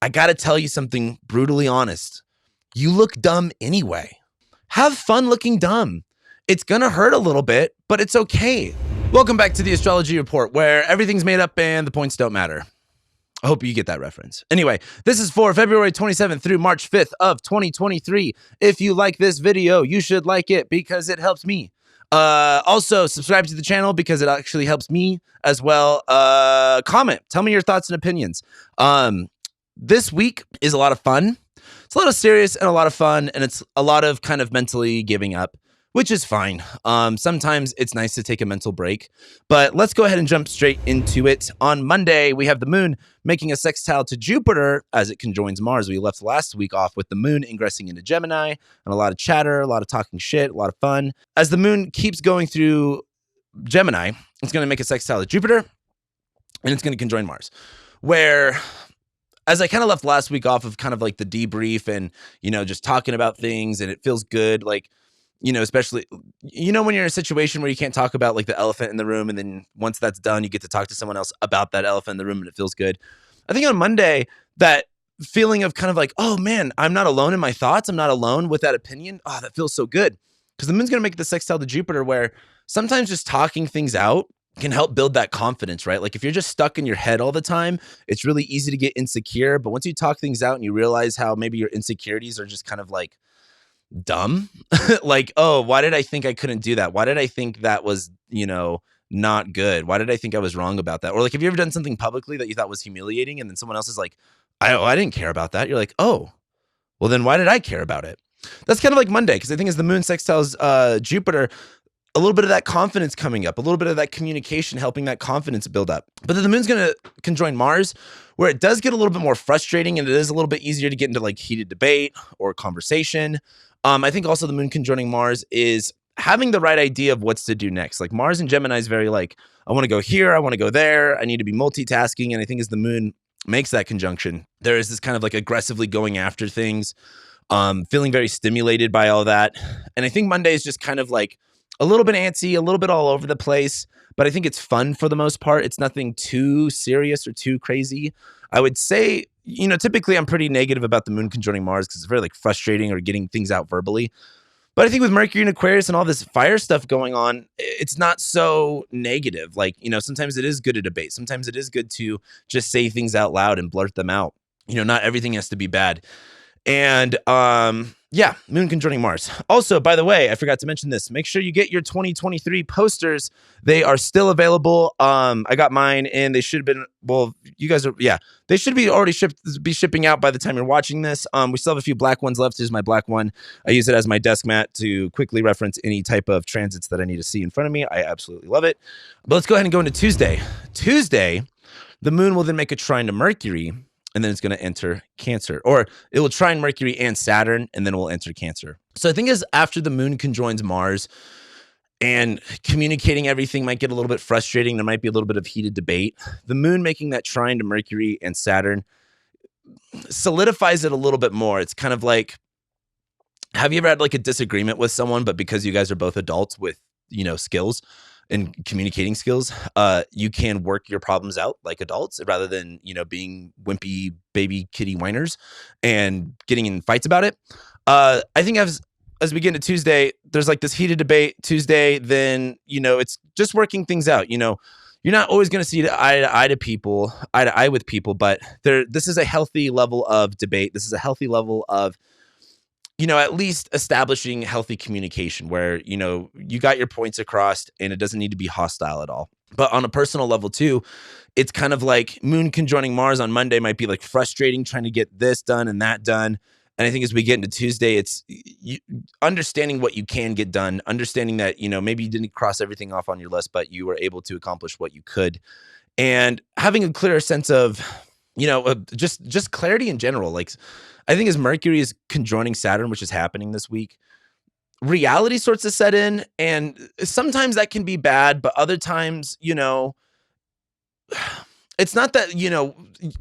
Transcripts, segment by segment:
I gotta tell you something brutally honest. You look dumb anyway. Have fun looking dumb. It's gonna hurt a little bit, but it's okay. Welcome back to the Astrology Report, where everything's made up and the points don't matter. I hope you get that reference. Anyway, this is for February 27th through March 5th of 2023. If you like this video, you should like it because it helps me. Also, subscribe to the channel because it actually helps me as well. Comment. Tell me your thoughts and opinions. This week is a lot of fun. It's a lot of serious and a lot of fun, and it's a lot of kind of mentally giving up, which is fine. Sometimes it's nice to take a mental break, but let's go ahead and jump straight into it. On Monday, we have the moon making a sextile to Jupiter as it conjoins Mars. We left last week off with the moon ingressing into Gemini and a lot of chatter, a lot of talking shit, a lot of fun. As the moon keeps going through Gemini, it's going to make a sextile to Jupiter and it's going to conjoin Mars, where as I kind of left last week off of kind of like the debrief and, just talking about things, and it feels good. Like, especially, when you're in a situation where you can't talk about like the elephant in the room, and then once that's done, you get to talk to someone else about that elephant in the room and it feels good. I think on Monday, that feeling of kind of like, oh man, I'm not alone in my thoughts. I'm not alone with that opinion. Oh, that feels so good. Because the moon's going to make the sextile to Jupiter, where sometimes just talking things out can help build that confidence, right? Like if you're just stuck in your head all the time, it's really easy to get insecure. But once you talk things out and you realize how maybe your insecurities are just kind of like dumb, like, oh, why did I think I couldn't do that? Why did I think that was, not good? Why did I think I was wrong about that? Or like, have you ever done something publicly that you thought was humiliating, and then someone else is like, I didn't care about that. You're like, oh, well then why did I care about it? That's kind of like Monday, because I think as the moon sextiles Jupiter, a little bit of that confidence coming up, a little bit of that communication helping that confidence build up. But then the moon's going to conjoin Mars, where it does get a little bit more frustrating, and it is a little bit easier to get into like heated debate or conversation. I think also the moon conjoining Mars is having the right idea of what's to do next. Like Mars in Gemini is very like, I want to go here, I want to go there, I need to be multitasking. And I think as the moon makes that conjunction, there is this kind of like aggressively going after things, feeling very stimulated by all that. And I think Monday is just kind of like a little bit antsy, a little bit all over the place, but I think it's fun for the most part. It's nothing too serious or too crazy. I would say, typically I'm pretty negative about the moon conjoining Mars because it's very like frustrating or getting things out verbally. But I think with Mercury and Aquarius and all this fire stuff going on, it's not so negative. Like, sometimes it is good to debate. Sometimes it is good to just say things out loud and blurt them out. Not everything has to be bad. And yeah, moon conjoining Mars. Also, by the way, I forgot to mention this. Make sure you get your 2023 posters. They are still available. I got mine, and they should have been, well, you guys are, yeah, they should be already shipping out by the time you're watching this. We still have a few black ones left. Here's my black one. I use it as my desk mat to quickly reference any type of transits that I need to see in front of me. I absolutely love it. But let's go ahead and go into Tuesday. Tuesday, the moon will then make a trine to Mercury, and then it's going to enter Cancer, or it will trine Mercury and Saturn, and then it will enter Cancer. So I think as after the moon conjoins Mars and communicating everything might get a little bit frustrating, there might be a little bit of heated debate. The moon making that trine to Mercury and Saturn solidifies it a little bit more. It's kind of like, have you ever had like a disagreement with someone, but because you guys are both adults with, skills and communicating skills, you can work your problems out like adults rather than, being wimpy baby kitty whiners and getting in fights about it. I think as we get into Tuesday, there's like this heated debate Tuesday, then, it's just working things out. You're not always going to see eye to eye with people, but this is a healthy level of debate. This is a healthy level of, at least establishing healthy communication where, you got your points across and it doesn't need to be hostile at all. But on a personal level too, it's kind of like moon conjoining Mars on Monday might be like frustrating trying to get this done and that done. And I think as we get into Tuesday, it's understanding what you can get done, understanding that, maybe you didn't cross everything off on your list, but you were able to accomplish what you could. And having a clearer sense of, just clarity in general. Like, I think as Mercury is conjoining Saturn, which is happening this week, reality starts to set in. And sometimes that can be bad, but other times, it's not that,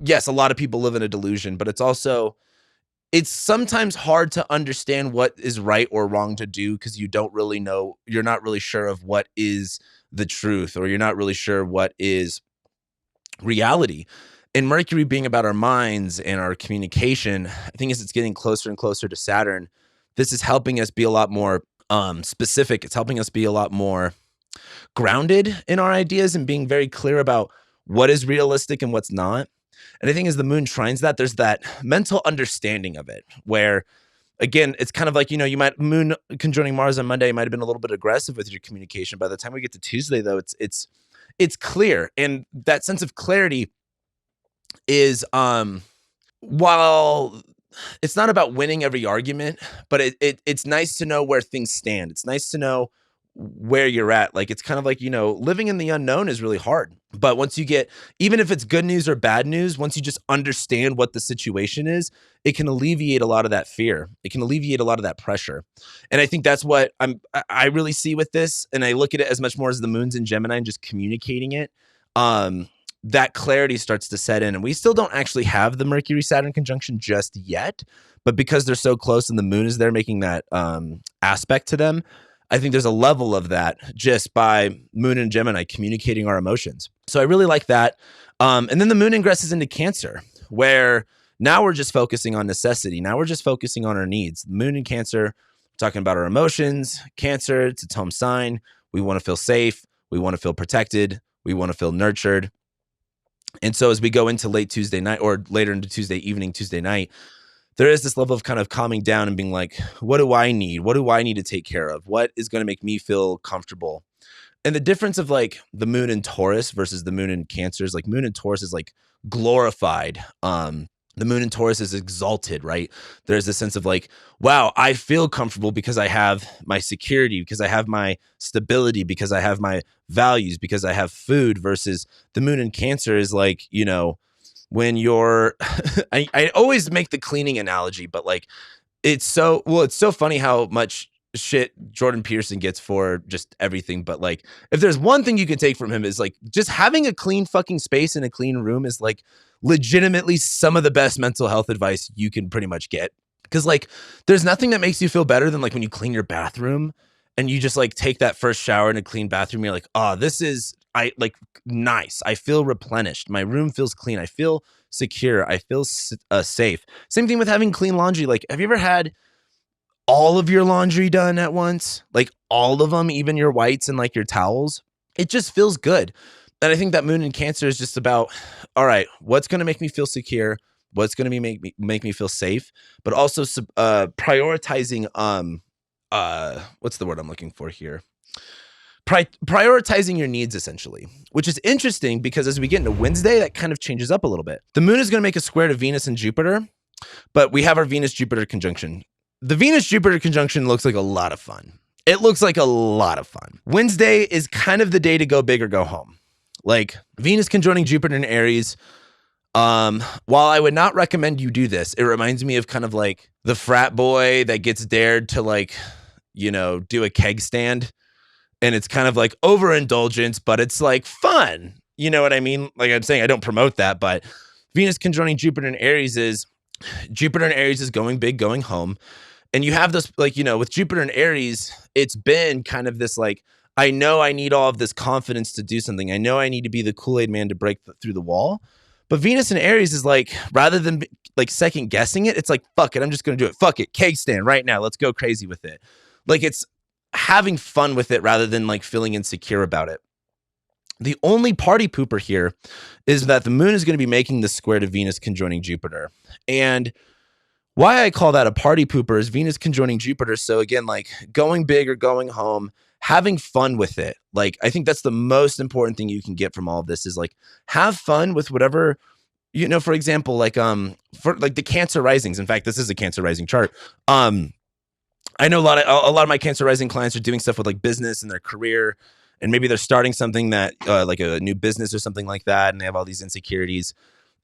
yes, a lot of people live in a delusion, but it's sometimes hard to understand what is right or wrong to do because you don't really know, you're not really sure of what is the truth, or you're not really sure what is reality. And Mercury being about our minds and our communication, I think as it's getting closer and closer to Saturn, this is helping us be a lot more specific. It's helping us be a lot more grounded in our ideas and being very clear about what is realistic and what's not. And I think as the moon trines that, there's that mental understanding of it where, again, it's kind of like, you might moon conjoining Mars on Monday might have been a little bit aggressive with your communication. By the time we get to Tuesday, though, it's clear. And that sense of clarity is while it's not about winning every argument, but it's nice to know where things stand. It's nice to know where you're at. Like, it's kind of like, living in the unknown is really hard. But once you get, even if it's good news or bad news, once you just understand what the situation is, it can alleviate a lot of that fear. It can alleviate a lot of that pressure. And I think that's what I really see with this. And I look at it as much more as the moon's in Gemini and just communicating it. That clarity starts to set in. And we still don't actually have the Mercury-Saturn conjunction just yet. But because they're so close and the moon is there making that aspect to them, I think there's a level of that just by moon and Gemini communicating our emotions. So I really like that. And then the moon ingresses into Cancer, where now we're just focusing on necessity. Now we're just focusing on our needs. The moon in Cancer, talking about our emotions. Cancer, it's its home sign. We want to feel safe. We want to feel protected. We want to feel nurtured. And so as we go into late Tuesday night or later into Tuesday evening, Tuesday night, there is this level of kind of calming down and being like, what do I need? What do I need to take care of? What is going to make me feel comfortable? And the difference of like the moon in Taurus versus the moon in Cancer is like moon in Taurus is like glorified. The moon in Taurus is exalted, right? There's this sense of like, wow, I feel comfortable because I have my security, because I have my stability, because I have my values, because I have food, versus the moon in Cancer is like, when you're, I always make the cleaning analogy, but like, it's so funny how much shit Jordan Peterson gets for just everything. But like, if there's one thing you can take from him is like, just having a clean fucking space and a clean room is like legitimately some of the best mental health advice you can pretty much get. Cause like, there's nothing that makes you feel better than like when you clean your bathroom and you just like take that first shower in a clean bathroom. You're like, oh, this is, nice. I feel replenished. My room feels clean. I feel secure. I feel safe. Same thing with having clean laundry. Like, have you ever had all of your laundry done at once? Like all of them, even your whites and like your towels? It just feels good. And I think that moon in Cancer is just about, all right, what's going to make me feel secure? What's going to make me feel safe? But also prioritizing, what's the word I'm looking for here? Prioritizing your needs, essentially, which is interesting because as we get into Wednesday, that kind of changes up a little bit. The moon is going to make a square to Venus and Jupiter, but we have our Venus-Jupiter conjunction. The Venus-Jupiter conjunction looks like a lot of fun. It looks like a lot of fun. Wednesday is kind of the day to go big or go home. Like Venus conjoining Jupiter in Aries. While I would not recommend you do this, it reminds me of kind of like the frat boy that gets dared to like, do a keg stand. And it's kind of like overindulgence, but it's like fun. You know what I mean? Like I'm saying, I don't promote that, but Venus conjoining Jupiter in Aries is going big, going home. And you have this, like, with Jupiter in Aries, it's been kind of this like, I know I need all of this confidence to do something. I know I need to be the Kool-Aid man to break through the wall. But Venus in Aries is like, rather than like second guessing it, it's like, fuck it, I'm just going to do it. Fuck it, keg stand right now. Let's go crazy with it. Like it's having fun with it rather than like feeling insecure about it. The only party pooper here is that the moon is going to be making the square to Venus conjoining Jupiter. And why I call that a party pooper is Venus conjoining Jupiter. So again, like going big or going home, having fun with it. Like, I think that's the most important thing you can get from all of this is like, have fun with whatever, for example, like, for like the Cancer risings. In fact, this is a Cancer rising chart. I know a lot of my Cancer rising clients are doing stuff with like business and their career, and maybe they're starting something that like a new business or something like that, and they have all these insecurities.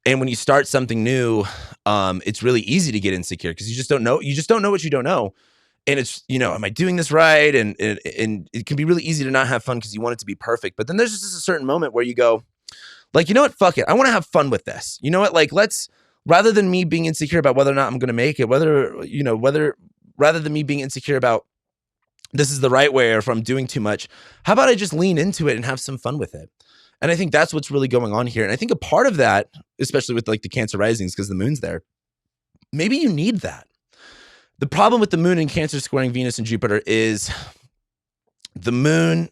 And when you start something new, it's really easy to get insecure because you just don't know. You just don't know what you don't know, and it's am I doing this right? And it can be really easy to not have fun because you want it to be perfect. But then there's just a certain moment where you go, like, you know what? Fuck it. I want to have fun with this. You know what? Like, rather than me being insecure about whether or not I'm going to make it, rather than me being insecure about this is the right way or if I'm doing too much, how about I just lean into it and have some fun with it? And I think that's what's really going on here. And I think a part of that, especially with like the Cancer risings, because the moon's there, maybe you need that. The problem with the moon in Cancer squaring Venus and Jupiter is the moon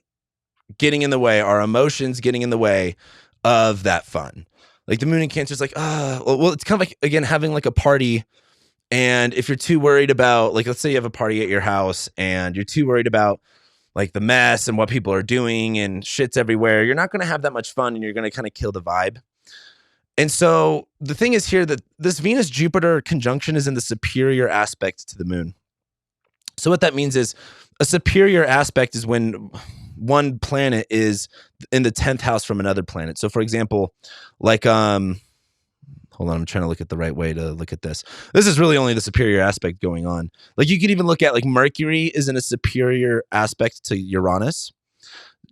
getting in the way, our emotions getting in the way of that fun. Like the moon in Cancer is like, well, it's kind of like, again, having like a party. And if you're too worried about, like, let's say you have a party at your house and you're too worried about like the mess and what people are doing and shit's everywhere, you're not going to have that much fun and you're going to kind of kill the vibe. And so the thing is here that this Venus-Jupiter conjunction is in the superior aspect to the moon. So what that means is a superior aspect is when one planet is in the 10th house from another planet. So for example, like, hold on, I'm trying to look at the right way to look at this. This is really only the superior aspect going on. Like you could even look at like Mercury is in a superior aspect to Uranus.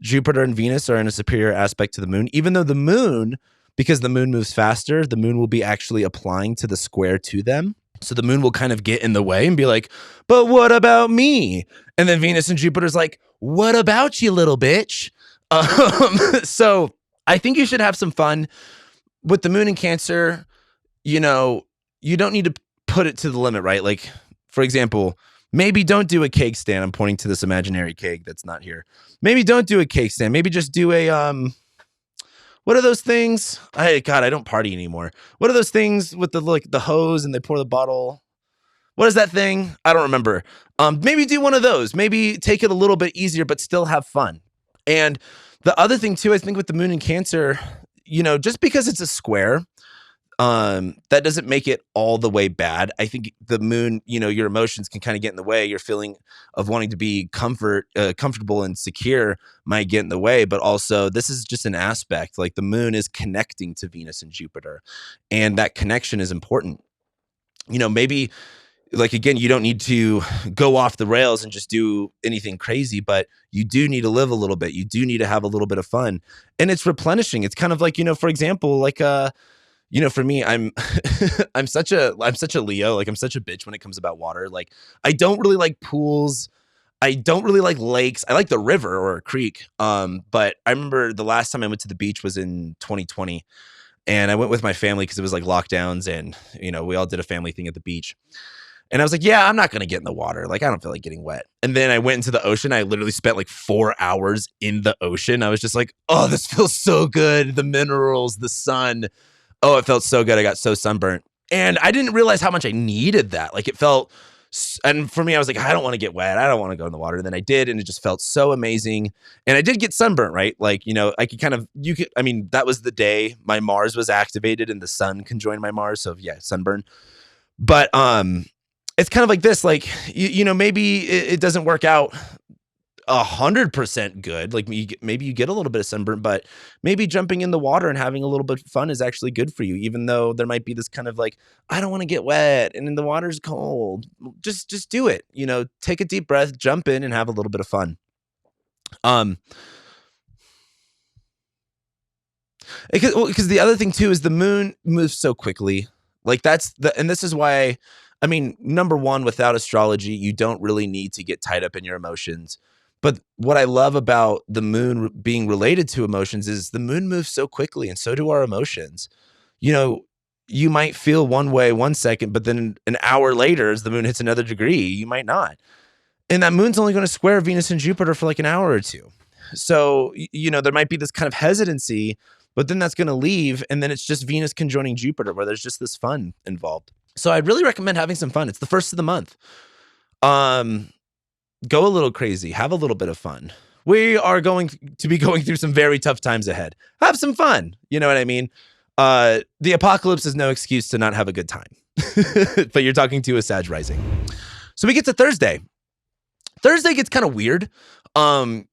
Jupiter and Venus are in a superior aspect to the moon, even though the moon, because the moon moves faster, the moon will be actually applying to the square to them. So the moon will kind of get in the way and be like, but what about me? And then Venus and Jupiter's like, what about you, little bitch? So I think you should have some fun with the moon in Cancer. You know, you don't need to put it to the limit, right? Like, for example, maybe don't do a cake stand. I'm pointing to this imaginary cake that's not here. Maybe don't do a cake stand. Maybe just do a, what are those things? I don't party anymore. What are those things with the hose and they pour the bottle? What is that thing? I don't remember. Maybe do one of those. Maybe take it a little bit easier, but still have fun. And the other thing too, I think with the moon in Cancer, you know, just because it's a square, that doesn't make it all the way bad. I think the moon, you know, your emotions can kind of get in the way. Your feeling of wanting to be comfortable and secure might get in the way, but also this is just an aspect. Like the moon is connecting to Venus and Jupiter, and that connection is important. You know, maybe like, again, you don't need to go off the rails and just do anything crazy, but you do need to live a little bit. You do need to have a little bit of fun, and it's replenishing. It's kind of like, you know, for example, like, you know, for me, I'm such a Leo. Like I'm such a bitch when it comes about water. Like I don't really like pools. I don't really like lakes. I like the river or a creek. But I remember the last time I went to the beach was in 2020, and I went with my family because it was like lockdowns, and you know, we all did a family thing at the beach. And I was like, yeah, I'm not going to get in the water. Like, I don't feel like getting wet. And then I went into the ocean. I literally spent like 4 hours in the ocean. I was just like, oh, this feels so good. The minerals, the sun. Oh, it felt so good. I got so sunburnt. And I didn't realize how much I needed that. Like it felt, and for me, I was like, I don't want to get wet. I don't want to go in the water. And then I did, and it just felt so amazing. And I did get sunburnt, right? Like, you know, I could kind of, I mean, that was the day my Mars was activated and the sun conjoined my Mars. So yeah, sunburn. But, it's kind of like this, like, you know, maybe it doesn't work out 100% good. Like maybe you get a little bit of sunburn, but maybe jumping in the water and having a little bit of fun is actually good for you, even though there might be this kind of like, I don't want to get wet and then the water's cold. Just do it. You know, take a deep breath, jump in and have a little bit of fun. Because the other thing too is the moon moves so quickly. Like and this is why, I mean, number one, without astrology, you don't really need to get tied up in your emotions. But what I love about the moon being related to emotions is the moon moves so quickly, and so do our emotions. You know, you might feel one way 1 second, but then an hour later, as the moon hits another degree, you might not. And that moon's only going to square Venus and Jupiter for like an hour or two. So, you know, there might be this kind of hesitancy, but then that's going to leave. And then it's just Venus conjoining Jupiter, where there's just this fun involved. So I'd really recommend having some fun. It's the first of the month. Go a little crazy. Have a little bit of fun. We are going to be going through some very tough times ahead. Have some fun. You know what I mean? The apocalypse is no excuse to not have a good time. But you're talking to a Sag rising. So we get to Thursday. Thursday gets kind of weird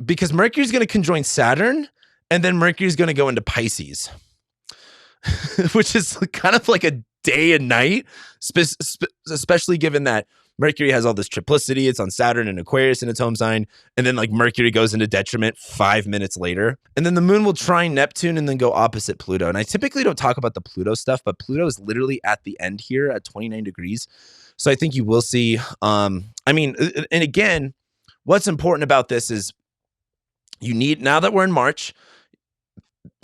because Mercury's going to conjoin Saturn, and then Mercury's going to go into Pisces, which is kind of like a day and night, especially given that Mercury has all this triplicity. It's on Saturn and Aquarius in its home sign. And then like Mercury goes into detriment 5 minutes later. And then the moon will trine Neptune and then go opposite Pluto. And I typically don't talk about the Pluto stuff, but Pluto is literally at the end here at 29 degrees. So I think you will see, I mean, and again, what's important about this is you need, now that we're in March,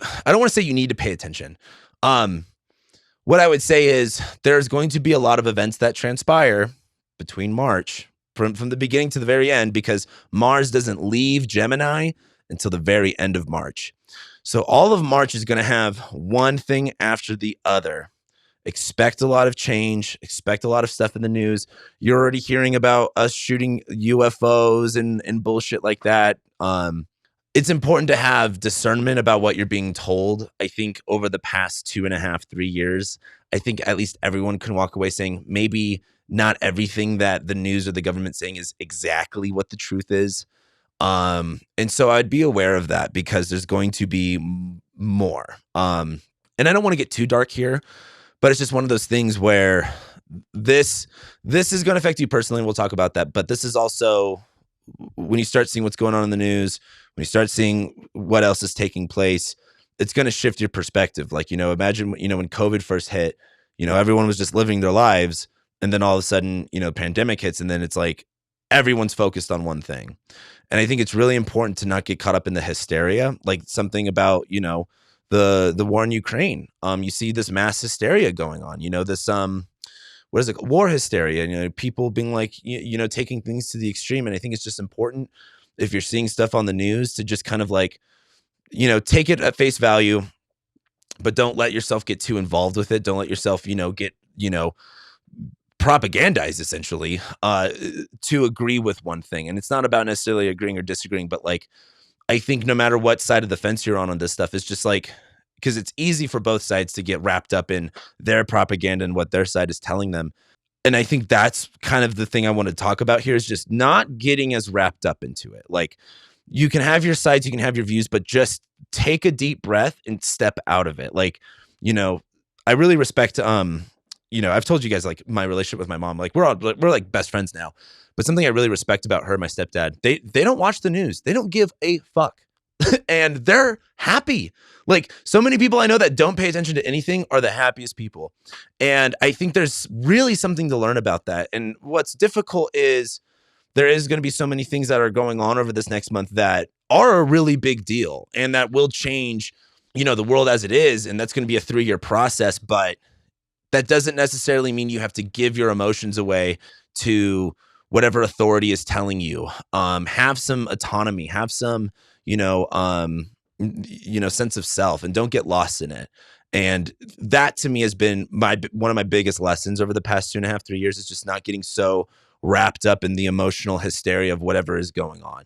I don't want to say you need to pay attention. What I would say is there's going to be a lot of events that transpire between March from the beginning to the very end, because Mars doesn't leave Gemini until the very end of March. So all of March is going to have one thing after the other. Expect a lot of change, expect a lot of stuff in the news. You're already hearing about us shooting UFOs and bullshit like that. It's important to have discernment about what you're being told. I think over the past 2.5, 3 years, I think at least everyone can walk away saying maybe not everything that the news or the government's saying is exactly what the truth is. And so I'd be aware of that, because there's going to be more. And I don't want to get too dark here, but it's just one of those things where this is going to affect you personally, and we'll talk about that. But this is also, when you start seeing what's going on in the news, when you start seeing what else is taking place, it's going to shift your perspective. Like, imagine, when COVID first hit, everyone was just living their lives. And then all of a sudden, pandemic hits, and then it's like everyone's focused on one thing. And I think it's really important to not get caught up in the hysteria, like something about, the war in Ukraine. You see this mass hysteria going on, this, what is it? War hysteria, people being like, taking things to the extreme. And I think it's just important, if you're seeing stuff on the news, to just kind of like, take it at face value, but don't let yourself get too involved with it. Don't let yourself, get, propagandized essentially, to agree with one thing. And it's not about necessarily agreeing or disagreeing, but like, I think no matter what side of the fence you're on this stuff, it's just like, because it's easy for both sides to get wrapped up in their propaganda and what their side is telling them. And I think that's kind of the thing I want to talk about here, is just not getting as wrapped up into it. Like, you can have your sides, you can have your views, but just take a deep breath and step out of it. Like, I really respect, I've told you guys, like, my relationship with my mom, like we're like best friends now, but something I really respect about her and my stepdad, they don't watch the news. They don't give a fuck. And they're happy. Like, so many people I know that don't pay attention to anything are the happiest people. And I think there's really something to learn about that. And what's difficult is there is going to be so many things that are going on over this next month that are a really big deal, and that will change, the world as it is. And that's going to be a 3-year process, but that doesn't necessarily mean you have to give your emotions away to whatever authority is telling you. Have some autonomy, have some, sense of self, and don't get lost in it. And that to me has been one of my biggest lessons over the past 2.5, 3 years, is just not getting so wrapped up in the emotional hysteria of whatever is going on.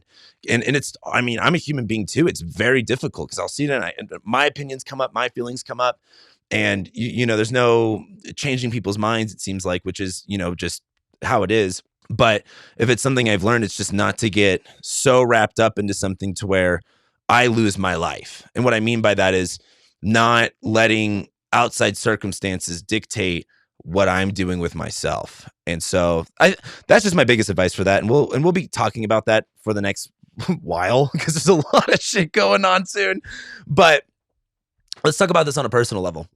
And it's, I'm a human being too. It's very difficult, because I'll see it and my opinions come up, my feelings come up, and there's no changing people's minds, it seems like, which is, just how it is. But if it's something I've learned, it's just not to get so wrapped up into something to where I lose my life. And what I mean by that is not letting outside circumstances dictate what I'm doing with myself. And so that's just my biggest advice for that. And we'll be talking about that for the next while, because there's a lot of shit going on soon. But let's talk about this on a personal level.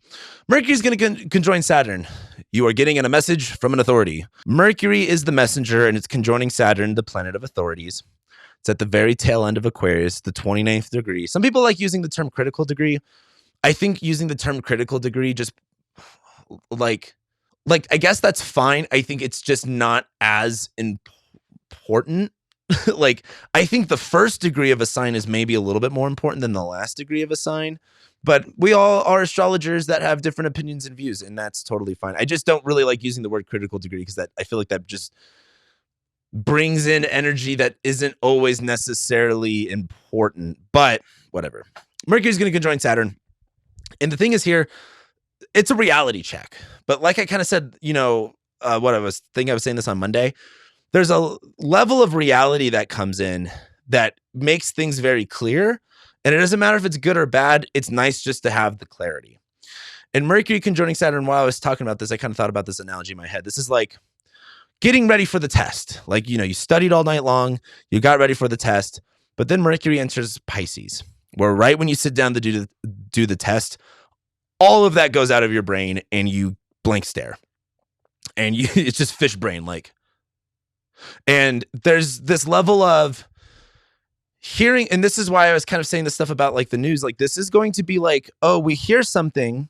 Mercury's going to conjoin Saturn. You are getting a message from an authority. Mercury is the messenger, and it's conjoining Saturn, the planet of authorities. It's at the very tail end of Aquarius, the 29th degree. Some people like using the term critical degree. I think using the term critical degree just like I guess that's fine. I think it's just not as important. Like, I think the first degree of a sign is maybe a little bit more important than the last degree of a sign. But we all are astrologers that have different opinions and views, and that's totally fine. I just don't really like using the word critical degree, because I feel like that just brings in energy that isn't always necessarily important. But whatever. Mercury's going to conjoin Saturn. And the thing is here, it's a reality check. But like I kind of said, I was saying this on Monday, there's a level of reality that comes in that makes things very clear. And it doesn't matter if it's good or bad. It's nice just to have the clarity. And Mercury conjoining Saturn, while I was talking about this, I kind of thought about this analogy in my head. This is like getting ready for the test. Like, you studied all night long, you got ready for the test, but then Mercury enters Pisces, where right when you sit down to do the test, all of that goes out of your brain and you blank stare. And it's just fish brain like. And there's this level of hearing, and this is why I was kind of saying this stuff about like the news, like this is going to be like, oh, we hear something,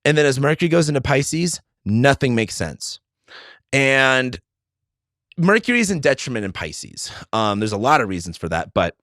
and then as Mercury goes into Pisces, nothing makes sense. And Mercury is in detriment in Pisces. There's a lot of reasons for that, but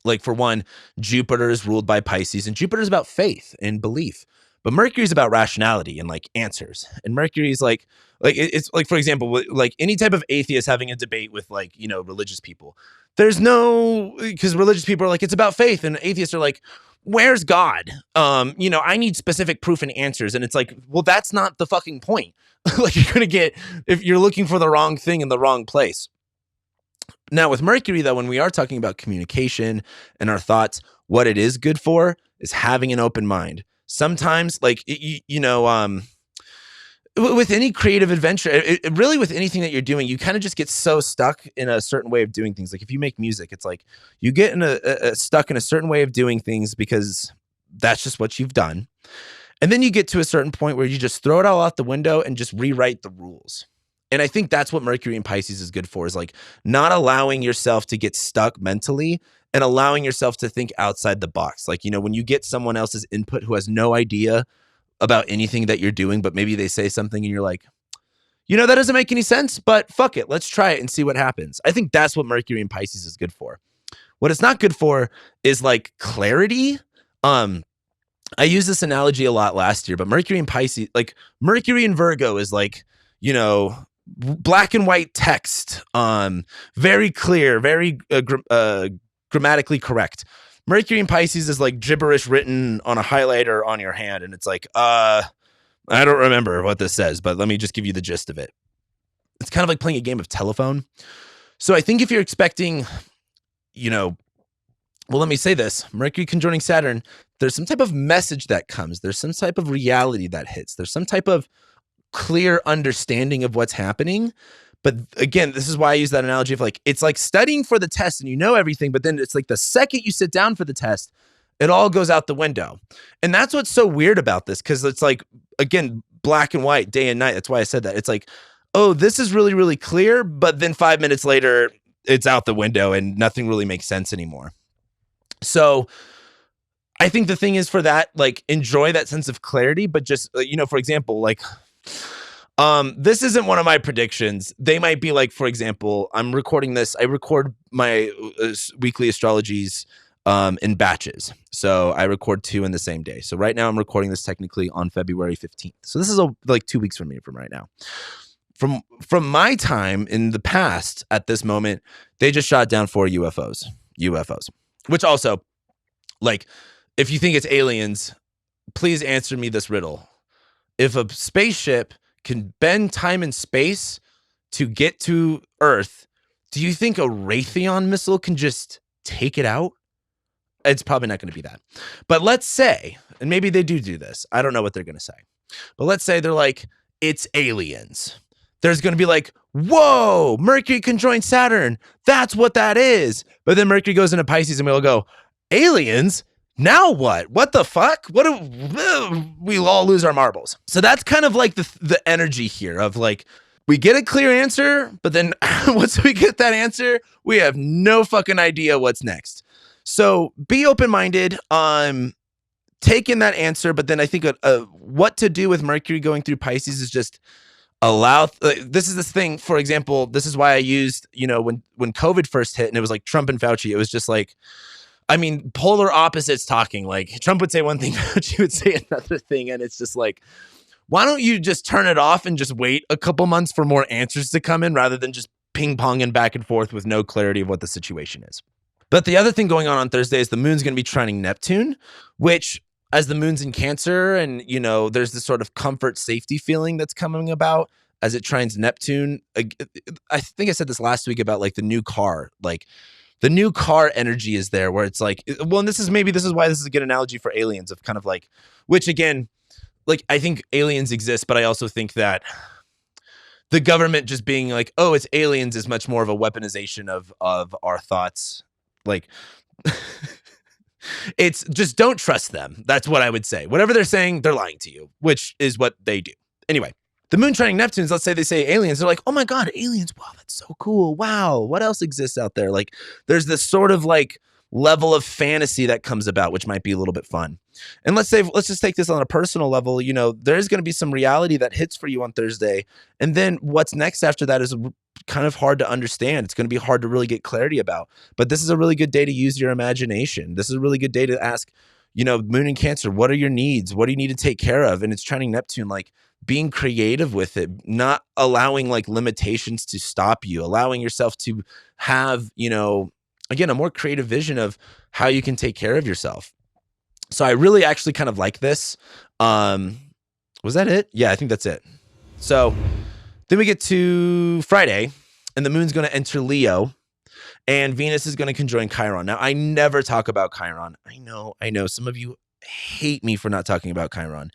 like for one, Jupiter is ruled by Pisces, and Jupiter is about faith and belief. But Mercury is about rationality and like answers. And Mercury is like it's like, for example, like any type of atheist having a debate with like, you know, religious people. There's no, because religious people are like, it's about faith. And atheists are like, where's God? You know, I need specific proof and answers. And it's like, well, that's not the fucking point. Like you're going to get, if you're looking for the wrong thing in the wrong place. Now with Mercury though, when we are talking about communication and our thoughts, what it is good for is having an open mind. Sometimes like, you know, with any creative adventure, really with anything that you're doing, you kind of just get so stuck in a certain way of doing things. Like if you make music, it's like you get in a stuck in a certain way of doing things because that's just what you've done. And then you get to a certain point where you just throw it all out the window and just rewrite the rules. And I think that's what Mercury in Pisces is good for, is like not allowing yourself to get stuck mentally and allowing yourself to think outside the box. Like, you know, when you get someone else's input who has no idea about anything that you're doing, but maybe they say something and you're like, you know, that doesn't make any sense, but fuck it. Let's try it and see what happens. I think that's what Mercury in Pisces is good for. What it's not good for is like clarity. I used this analogy a lot last year, but Mercury in Pisces, like Mercury in Virgo is like, you know, black and white text, very clear, very grammatically correct. Mercury in Pisces is like gibberish written on a highlighter on your hand. And it's like, I don't remember what this says, but let me just give you the gist of it. It's kind of like playing a game of telephone. So I think if you're expecting, you know, well, let me say this, Mercury conjoining Saturn, there's some type of message that comes. There's some type of reality that hits. There's some type of clear understanding of what's happening. But again, this is why I use that analogy of like, it's like studying for the test and you know everything, but then it's like the second you sit down for the test, it all goes out the window. And that's what's so weird about this, because it's like, again, black and white, day and night. That's why I said that. It's like, oh, this is really, really clear. But then 5 minutes later, it's out the window and nothing really makes sense anymore. So I think the thing is for that, like, enjoy that sense of clarity, but just, you know, for example, like, this isn't one of my predictions. They might be like, for example, I'm recording this. I record my weekly astrologies in batches. So I record 2 in the same day. So right now I'm recording this technically on February 15th. So this is like 2 weeks from me from right now. From my time in the past at this moment, they just shot down 4 UFOs, which also, like, if you think it's aliens, please answer me this riddle. If a spaceship can bend time and space to get to Earth, do you think a Raytheon missile can just take it out? It's probably not going to be that. But let's say, and maybe they do this. I don't know what they're going to say. But let's say they're like, it's aliens. There's going to be like, whoa, Mercury conjoined Saturn. That's what that is. But then Mercury goes into Pisces and we'll go, aliens? Now what? What the fuck? We'll all lose our marbles. So that's kind of like the energy here of like, we get a clear answer, but then once we get that answer, we have no fucking idea what's next. So be open-minded on taking that answer. But then I think what to do with Mercury going through Pisces is just allow, this is this thing, for example, this is why I used, you know, when COVID first hit and it was like Trump and Fauci, it was just like, I mean, polar opposites talking. Like Trump would say one thing, Fauci would say another thing. And it's just like, why don't you just turn it off and just wait a couple months for more answers to come in rather than just ping-ponging back and forth with no clarity of what the situation is. But the other thing going on Thursday is the moon's going to be trining Neptune, which as the moon's in Cancer and, you know, there's this sort of comfort safety feeling that's coming about as it trines Neptune. I think I said this last week about like the new car, like the new car energy is there where it's like, well, and this is why this is a good analogy for aliens of kind of like, which again, like I think aliens exist, but I also think that the government just being like, oh, it's aliens is much more of a weaponization of our thoughts. Like it's just don't trust them. That's what I would say. Whatever they're saying, they're lying to you, which is what they do. Anyway, The moon trining Neptune's, let's say they say aliens, they're like, oh my God, aliens, wow, that's so cool. Wow, what else exists out there? Like there's this sort of like level of fantasy that comes about, which might be a little bit fun. And let's just take this on a personal level. You know, there's going to be some reality that hits for you on Thursday. And then what's next after that is kind of hard to understand. It's going to be hard to really get clarity about. But this is a really good day to use your imagination. This is a really good day to ask, you know, Moon in Cancer, what are your needs? What do you need to take care of? And it's trining Neptune, like being creative with it, not allowing like limitations to stop you, allowing yourself to have, you know, again, a more creative vision of how you can take care of yourself. So I really actually kind of like this. Was that it? Yeah, I think that's it. So then we get to Friday, and the moon's going to enter Leo, and Venus is going to conjoin Chiron. Now, I never talk about Chiron. I know. Some of you hate me for not talking about Chiron.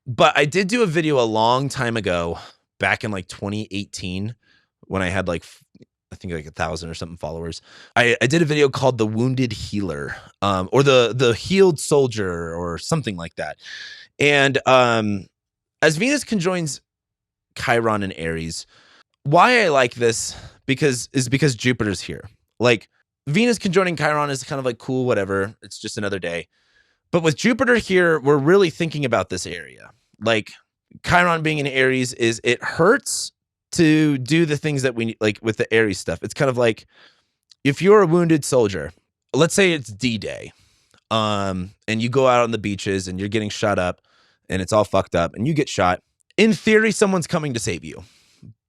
But I did do a video a long time ago, back in like 2018, when I had like, I think like 1,000 or something followers. I did a video called The Wounded Healer, or the Healed Soldier, or something like that. And as Venus conjoins Chiron and Aries, why I like this because Jupiter's here. Like Venus conjoining Chiron is kind of like cool, whatever. It's just another day. But with Jupiter here, we're really thinking about this area. Like Chiron being in Aries it hurts to do the things that we need, like with the Aries stuff. It's kind of like if you're a wounded soldier, let's say it's D-Day, and you go out on the beaches and you're getting shot up and it's all fucked up and you get shot. In theory, someone's coming to save you,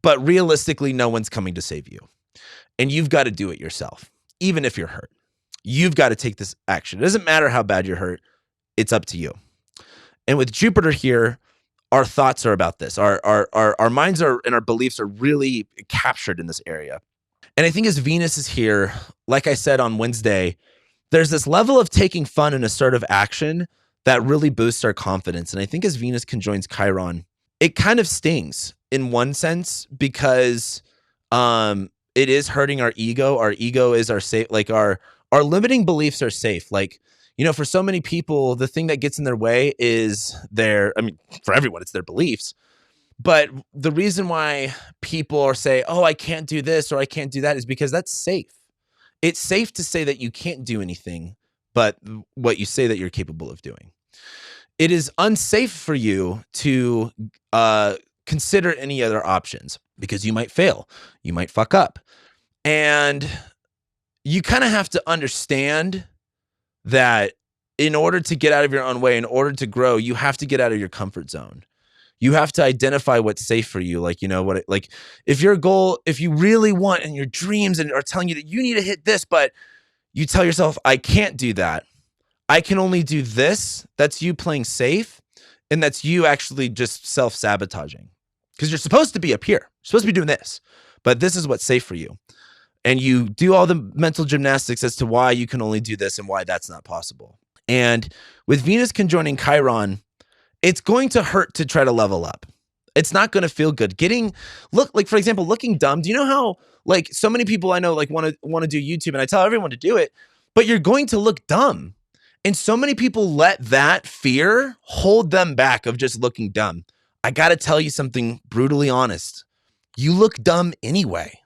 but realistically, no one's coming to save you. And you've got to do it yourself, even if you're hurt. You've got to take this action. It doesn't matter how bad you're hurt. It's up to you. And with Jupiter here, our thoughts are about this. Our minds are and our beliefs are really captured in this area. And I think as Venus is here, like I said on Wednesday, there's this level of taking fun and assertive action that really boosts our confidence. And I think as Venus conjoins Chiron, it kind of stings in one sense because it is hurting our ego. Our ego is our safe, like our limiting beliefs are safe. Like, you know, for so many people, the thing that gets in their way is for everyone, it's their beliefs. But the reason why people are say, oh, I can't do this or I can't do that is because that's safe. It's safe to say that you can't do anything but what you say that you're capable of doing. It is unsafe for you to consider any other options because you might fail. You might fuck up. And you kind of have to understand that in order to get out of your own way, in order to grow, you have to get out of your comfort zone. You have to identify what's safe for you. Like, you know, if your goal, if you really want and your dreams and are telling you that you need to hit this, but you tell yourself, I can't do that. I can only do this. That's you playing safe. And that's you actually just self-sabotaging because you're supposed to be up here. You're supposed to be doing this, but this is what's safe for you. And you do all the mental gymnastics as to why you can only do this and why that's not possible. And with Venus conjoining Chiron, it's going to hurt to try to level up. It's not going to feel good. For example, looking dumb. Do you know how like so many people I know like want to do YouTube, and I tell everyone to do it, but you're going to look dumb. And so many people let that fear hold them back of just looking dumb. I got to tell you something brutally honest. You look dumb anyway.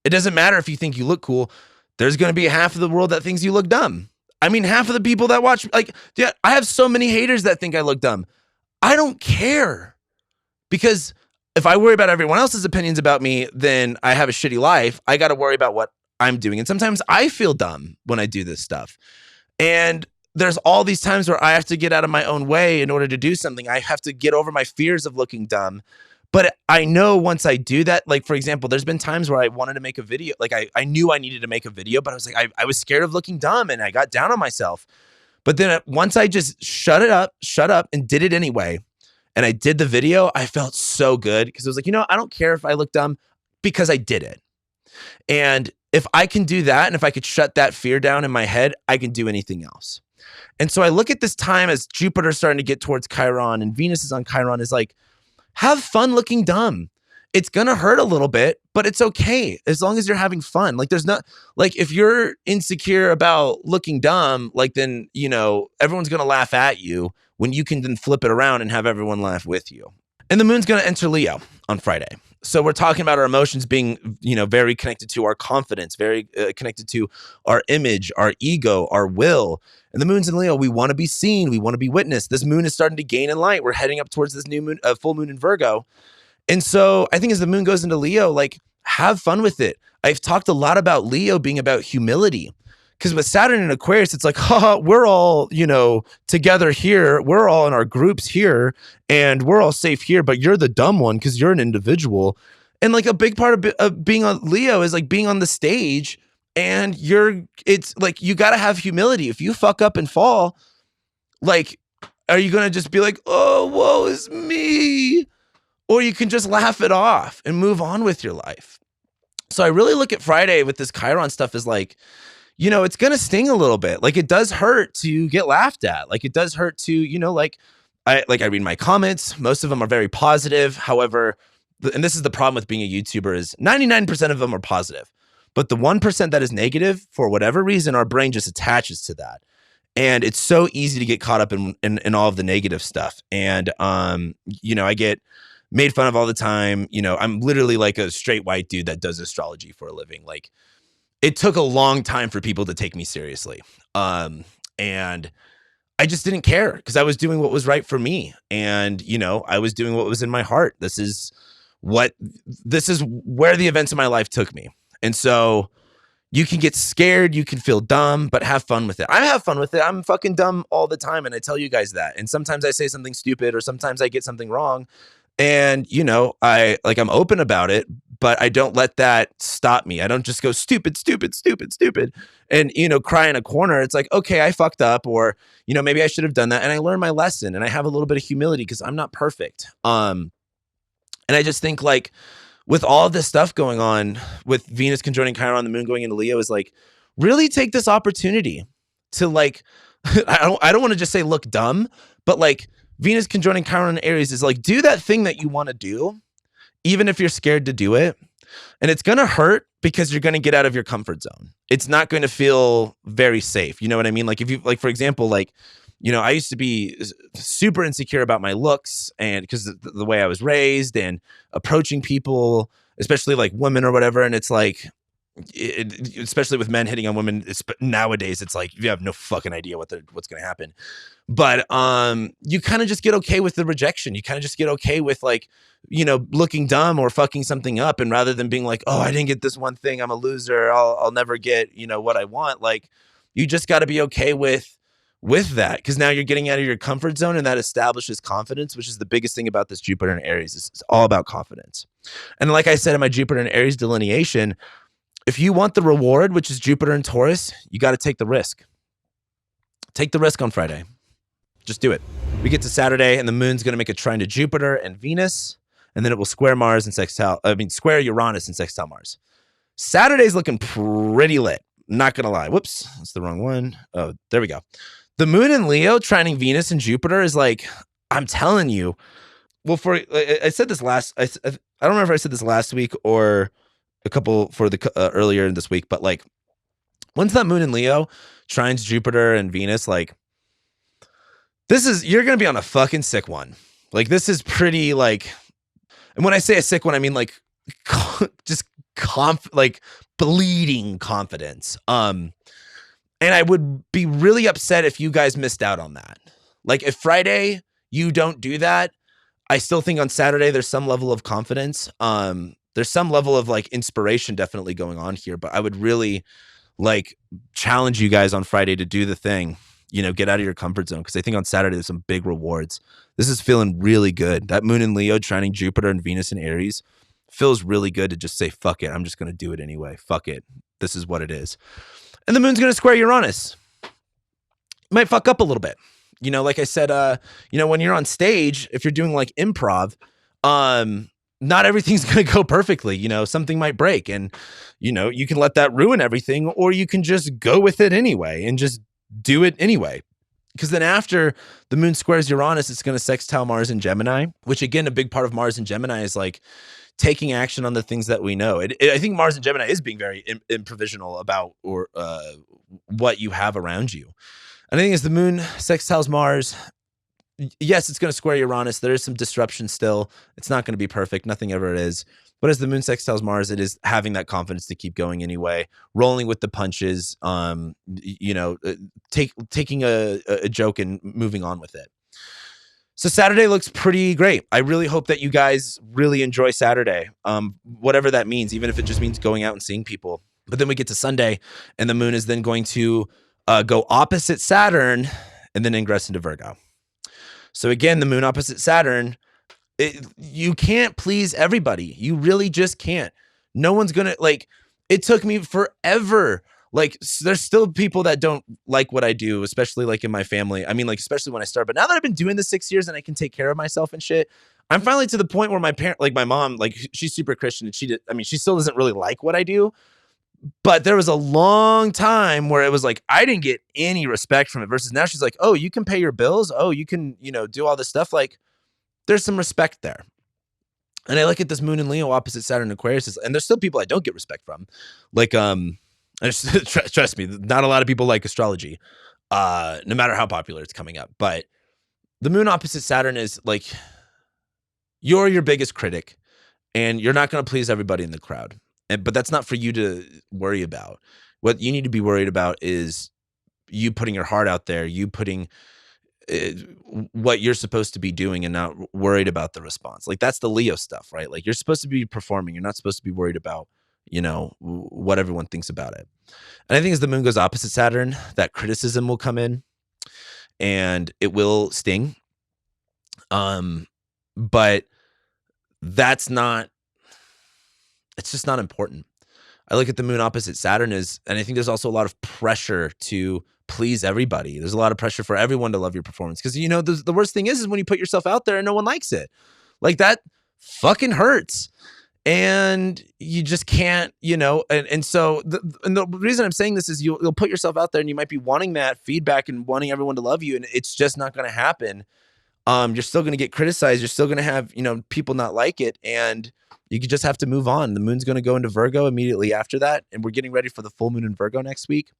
It doesn't matter if you think you look cool. There's going to be half of the world that thinks you look dumb. I mean, half of the people that watch, like, yeah, I have so many haters that think I look dumb. I don't care. Because if I worry about everyone else's opinions about me, then I have a shitty life. I got to worry about what I'm doing. And sometimes I feel dumb when I do this stuff. And there's all these times where I have to get out of my own way in order to do something. I have to get over my fears of looking dumb. But I know once I do that, like, for example, there's been times where I wanted to make a video. Like I knew I needed to make a video, but I was like, I was scared of looking dumb and I got down on myself. But then once I just shut up and did it anyway. And I did the video, I felt so good because I was like, you know, I don't care if I look dumb because I did it. And if I can do that, and if I could shut that fear down in my head, I can do anything else. And so I look at this time as Jupiter's starting to get towards Chiron and Venus is on Chiron, is like, have fun looking dumb. It's going to hurt a little bit, but it's okay as long as you're having fun. Like there's not, like if you're insecure about looking dumb, like then, you know, everyone's going to laugh at you when you can then flip it around and have everyone laugh with you. And the moon's going to enter Leo on Friday. So we're talking about our emotions being, very connected to our confidence, very connected to our image, our ego, our will. And the moon's in Leo. We want to be seen. We want to be witnessed. This moon is starting to gain in light. We're heading up towards this new moon, full moon in Virgo. And so I think as the moon goes into Leo, like, have fun with it. I've talked a lot about Leo being about humility. Because with Saturn in Aquarius, it's like, we're all, together here. We're all in our groups here and we're all safe here. But you're the dumb one because you're an individual. And like a big part of being on Leo is like being on the stage, and it's like, you got to have humility. If you fuck up and fall, like, are you going to just be like, oh, woe is me? Or you can just laugh it off and move on with your life. So I really look at Friday with this Chiron stuff as like, it's going to sting a little bit. Like, it does hurt to get laughed at. Like, it does hurt to, I read my comments. Most of them are very positive. However, and this is the problem with being a YouTuber, is 99% of them are positive. But the 1% that is negative, for whatever reason, our brain just attaches to that. And it's so easy to get caught up in all of the negative stuff. And, I get made fun of all the time. I'm literally like a straight white dude that does astrology for a living. Like, it took a long time for people to take me seriously. And I just didn't care because I was doing what was right for me. And, I was doing what was in my heart. This is where the events of my life took me. And so you can get scared, you can feel dumb, but have fun with it. I have fun with it. I'm fucking dumb all the time. And I tell you guys that. And sometimes I say something stupid, or sometimes I get something wrong. And, I'm open about it, but I don't let that stop me. I don't just go stupid, and, cry in a corner. It's like, okay, I fucked up, or, maybe I should have done that. And I learned my lesson, and I have a little bit of humility because I'm not perfect. And I just think, like, with all of this stuff going on with Venus conjoining Chiron, the moon going into Leo, is like, really take this opportunity to, like, I don't want to just say look dumb, but like, Venus conjoining Chiron in Aries is like, do that thing that you want to do, even if you're scared to do it. And it's going to hurt because you're going to get out of your comfort zone. It's not going to feel very safe. You know what I mean? Like, if you, like, for example, like, I used to be super insecure about my looks, and because the way I was raised and approaching people, especially like women or whatever. And it's like, especially with men hitting on women, nowadays, it's like, you have no fucking idea what's going to happen. But you kind of just get okay with the rejection. You kind of just get okay with, like, looking dumb or fucking something up. And rather than being like, oh, I didn't get this one thing, I'm a loser, I'll never get, what I want. Like, you just got to be okay with that, because now you're getting out of your comfort zone, and that establishes confidence, which is the biggest thing about this Jupiter and Aries. It's all about confidence. And like I said in my Jupiter and Aries delineation, if you want the reward, which is Jupiter and Taurus, you got to take the risk. Take the risk on Friday. Just do it. We get to Saturday, and the moon's going to make a trine to Jupiter and Venus, and then it will square square Uranus and sextile Mars. Saturday's looking pretty lit. Not going to lie. Whoops, that's the wrong one. Oh, there we go. The moon in Leo trining Venus and Jupiter is like, I'm telling you. Well, I said this I don't remember if I said this last week or a couple for the earlier in this week, but like, once that moon in Leo trines Jupiter and Venus, like, you're going to be on a fucking sick one. Like, this is pretty, like, and when I say a sick one, I mean like just bleeding confidence. And I would be really upset if you guys missed out on that. Like, if Friday you don't do that, I still think on Saturday there's some level of confidence. There's some level of like inspiration definitely going on here, but I would really like challenge you guys on Friday to do the thing, get out of your comfort zone. Cause I think on Saturday there's some big rewards. This is feeling really good. That moon in Leo trining Jupiter and Venus in Aries feels really good to just say, fuck it. I'm just going to do it anyway. Fuck it. This is what it is. And the moon's going to square Uranus. Might fuck up a little bit. Like I said, when you're on stage, if you're doing like improv, not everything's going to go perfectly. Something might break, and, you can let that ruin everything, or you can just go with it anyway and just do it anyway. Because then after the moon squares Uranus, it's going to sextile Mars in Gemini, which, again, a big part of Mars in Gemini is like taking action on the things that we know. I think Mars in Gemini is being very improvisational about what you have around you. And I think as the moon sextiles Mars, yes, it's going to square Uranus. There is some disruption still. It's not going to be perfect. Nothing ever is. But as the moon sextiles Mars, it is having that confidence to keep going anyway, rolling with the punches, taking a joke and moving on with it. So Saturday looks pretty great. I really hope that you guys really enjoy Saturday, whatever that means, even if it just means going out and seeing people. But then we get to Sunday, and the moon is then going to go opposite Saturn and then ingress into Virgo. So again, the moon opposite Saturn, you can't please everybody. You really just can't. No one's going to, like, it took me forever. Like, there's still people that don't like what I do, especially like in my family. I mean, like, especially when I started. But now that I've been doing this 6 years and I can take care of myself and shit, I'm finally to the point where my parent, like my mom, like she's super Christian and she still doesn't really like what I do. But there was a long time where it was like, I didn't get any respect from it versus now she's like, oh, you can pay your bills. Oh, you can, do all this stuff. Like, there's some respect there. And I look at this moon in Leo opposite Saturn and Aquarius, and there's still people I don't get respect from. Like, trust me, not a lot of people like astrology, no matter how popular it's coming up. But the moon opposite Saturn is like, you're your biggest critic, and you're not going to please everybody in the crowd. But that's not for you to worry about. What you need to be worried about is you putting your heart out there, you putting what you're supposed to be doing and not worried about the response. Like, that's the Leo stuff, right? Like, you're supposed to be performing. You're not supposed to be worried about, what everyone thinks about it. And I think as the moon goes opposite Saturn, that criticism will come in and it will sting. But it's just not important. I look at the moon opposite Saturn and I think there's also a lot of pressure to please everybody. There's a lot of pressure for everyone to love your performance. Because, the worst thing is when you put yourself out there and no one likes it. Like, that fucking hurts. And you just can't, and so the reason I'm saying this is you'll put yourself out there and you might be wanting that feedback and wanting everyone to love you. And it's just not going to happen. You're still going to get criticized. You're still going to have, people not like it. And you just have to move on. The moon's going to go into Virgo immediately after that. And we're getting ready for the full moon in Virgo next week.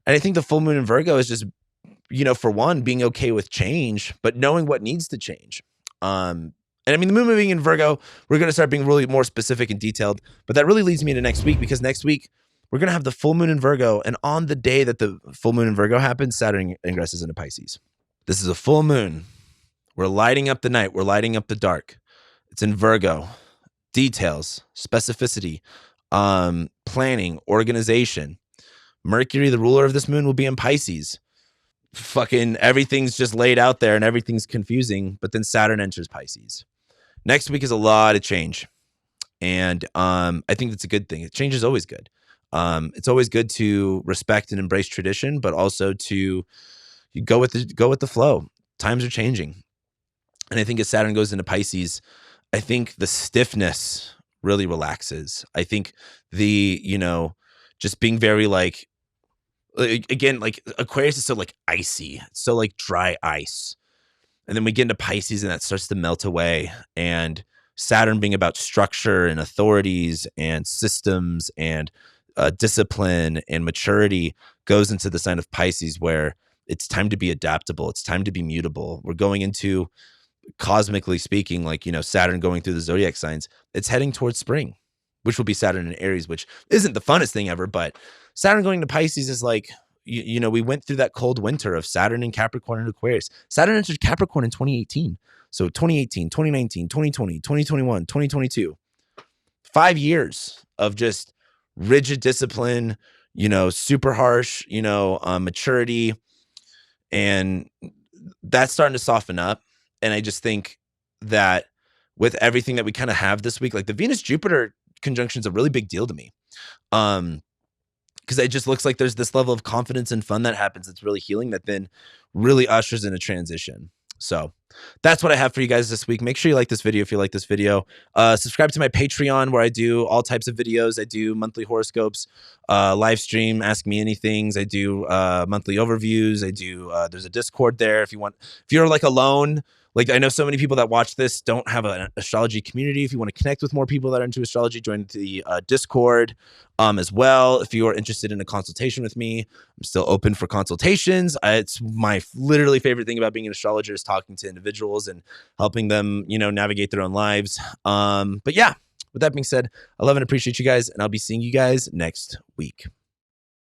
And I think the full moon in Virgo is just, for one, being okay with change, but knowing what needs to change. And I mean, the moon moving in Virgo, we're going to start being really more specific and detailed. But that really leads me into next week, because next week we're going to have the full moon in Virgo. And on the day that the full moon in Virgo happens, Saturn ingresses into Pisces. This is a full moon. We're lighting up the night. We're lighting up the dark. It's in Virgo. Details, specificity, planning, organization. Mercury, the ruler of this moon, will be in Pisces. Fucking everything's just laid out there and everything's confusing. But then Saturn enters Pisces. Next week is a lot of change. And I think that's a good thing. Change is always good. It's always good to respect and embrace tradition, but also to go with the flow. Times are changing. And I think as Saturn goes into Pisces, I think the stiffness really relaxes. I think the, just being very like, again, like Aquarius is so like icy, it's so like dry ice. And then we get into Pisces and that starts to melt away. And Saturn being about structure and authorities and systems and discipline and maturity goes into the sign of Pisces, where it's time to be adaptable. It's time to be mutable. We're going into, cosmically speaking, like, Saturn going through the zodiac signs, it's heading towards spring, which will be Saturn in Aries, which isn't the funnest thing ever. But Saturn going to Pisces is like, we went through that cold winter of Saturn in Capricorn and Aquarius. Saturn entered Capricorn in 2018. So 2018, 2019, 2020, 2021, 2022, 5 years of just rigid discipline, super harsh, maturity. And that's starting to soften up. And I just think that with everything that we kind of have this week, like the Venus-Jupiter conjunction is a really big deal to me. Because it just looks like there's this level of confidence and fun that happens that's really healing, that then really ushers in a transition. So that's what I have for you guys this week. Make sure you like this video if you like this video. Subscribe to my Patreon, where I do all types of videos. I do monthly horoscopes, live stream, ask me anythings. I do monthly overviews. I do, there's a Discord there if you're like alone. Like, I know so many people that watch this don't have an astrology community. If you want to connect with more people that are into astrology, join the Discord as well. If you are interested in a consultation with me, I'm still open for consultations. It's my literally favorite thing about being an astrologer is talking to individuals and helping them, navigate their own lives. But yeah, with that being said, I love and appreciate you guys, and I'll be seeing you guys next week.